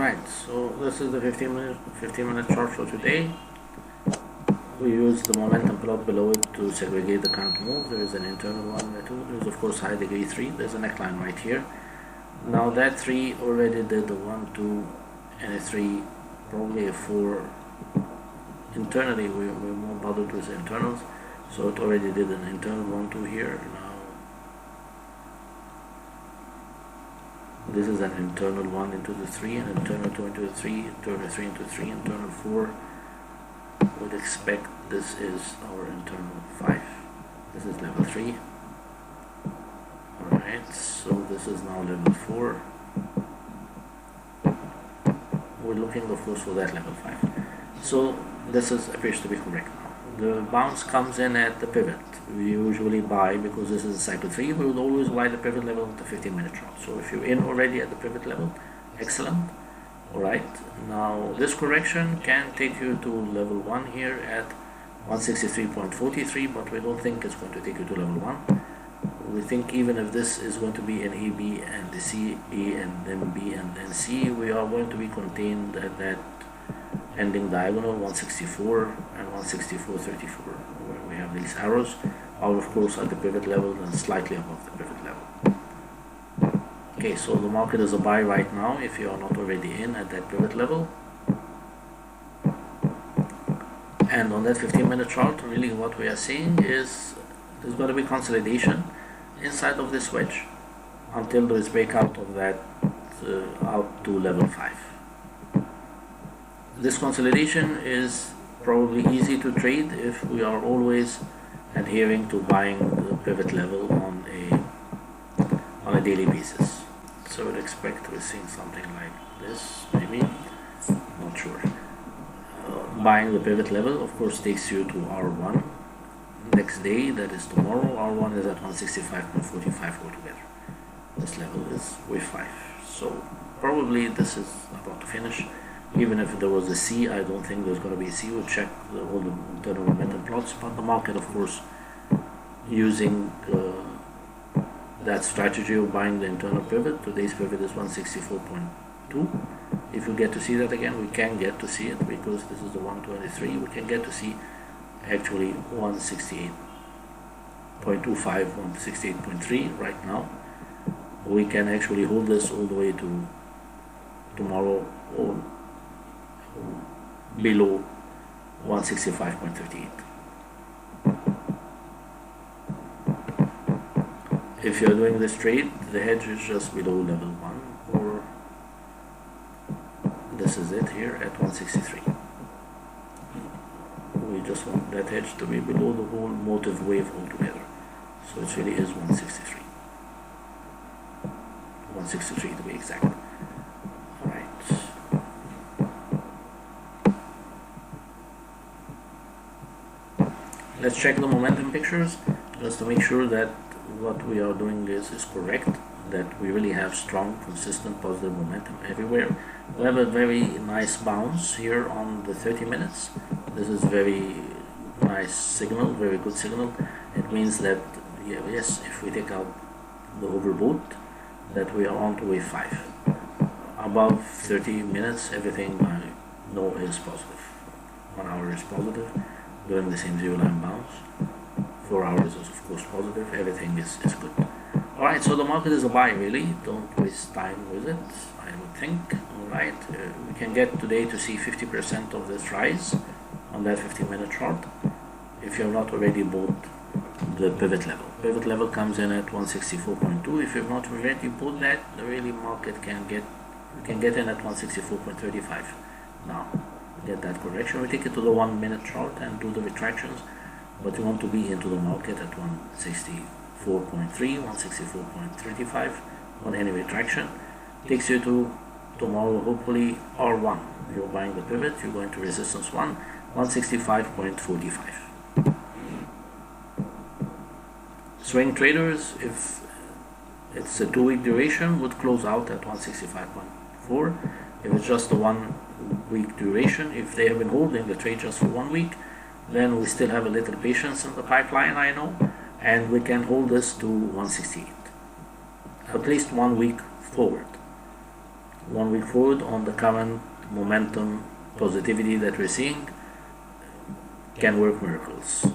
Alright, so this is the 15 minute chart for today. We use the momentum plot below it to segregate the current move. There is an internal one, there is of course high degree 3, there's a neckline right here. Now that 3 already did the 1, 2 and a 3, probably a 4. Internally we're more bothered with the internals, so it already did an internal 1, 2 here. Now this is an internal 1 into the 3, an internal 2 into the 3, internal 3 into 3, internal 4. Would expect this is our internal 5. This is level 3. Alright, so this is now level 4. We're looking of course for that level 5. So this appears to be correct now. The bounce comes in at the pivot. We usually buy, because this is a cycle 3, we would always buy the pivot level at the 15 minute chart. So if you're in already at the pivot level, excellent. Alright, now this correction can take you to level 1 here at 163.43, but we don't think it's going to take you to level 1. We think even if this is going to be an AB and the C, A and then B and then C, we are going to be contained at that ending diagonal 164 and 164.34, where we have these arrows, are of course at the pivot level and slightly above the pivot level. Okay, so the market is a buy right now if you are not already in at that pivot level. And on that 15 minute chart, really what we are seeing is there's going to be consolidation inside of this wedge until there is breakout of that out to level 5. This consolidation is probably easy to trade if we are always adhering to buying the pivot level on a daily basis. So I would expect we're seeing something like this, maybe, not sure. Buying the pivot level of course takes you to R1. Next day, that is tomorrow, R1 is at 165.45 altogether. This level is wave 5. So probably this is about to finish. Even if there was a C, I don't think there's going to be a C. We'll check all the internal momentum plots, but the market of course using that strategy of buying the internal pivot. Today's pivot is 164.2. If we get to see that again, we can get to see it because this is the 123. We can get to see actually 168.25, 168.3 right now. We can actually hold this all the way to tomorrow or below 165.38. If you're doing this trade, the hedge is just below level 1, or this is it here at 163. We just want that hedge to be below the whole motive wave altogether. So it really is 163. 163 to be exact. Alright. Let's check the momentum pictures just to make sure that what we are doing is correct, that we really have strong, consistent, positive momentum everywhere. We have a very nice bounce here on the 30 minutes. This is very nice signal, very good signal. It means that, yes, if we take out the overbought, that we are on to wave 5. Above 30 minutes, everything I know is positive. 1 hour is positive, doing the same zero line bounce. 4 hours is of course positive, everything is good. Alright, so the market is a buy really, don't waste time with it, I would think. Alright, we can get today to see 50% of this rise on that 15 minute chart if you're not already bought the pivot level. Pivot level comes in at 164.2. If you've not already bought that, the really market can get in at 164.35 now. Get that correction. We take it to the 1 minute chart and do the retractions, but you want to be into the market at 164.3, 164.35 on any retraction. Takes you to tomorrow, hopefully R1. You're buying the pivot, you're going to resistance 1, 165.45. Swing traders, if it's a 2-week duration, would close out at 165.4. If it's just a 1 week duration, if they have been holding the trade just for 1 week, then we still have a little patience in the pipeline, I know, and we can hold this to 168, at least 1 week forward. 1 week forward on the current momentum positivity that we're seeing can work miracles.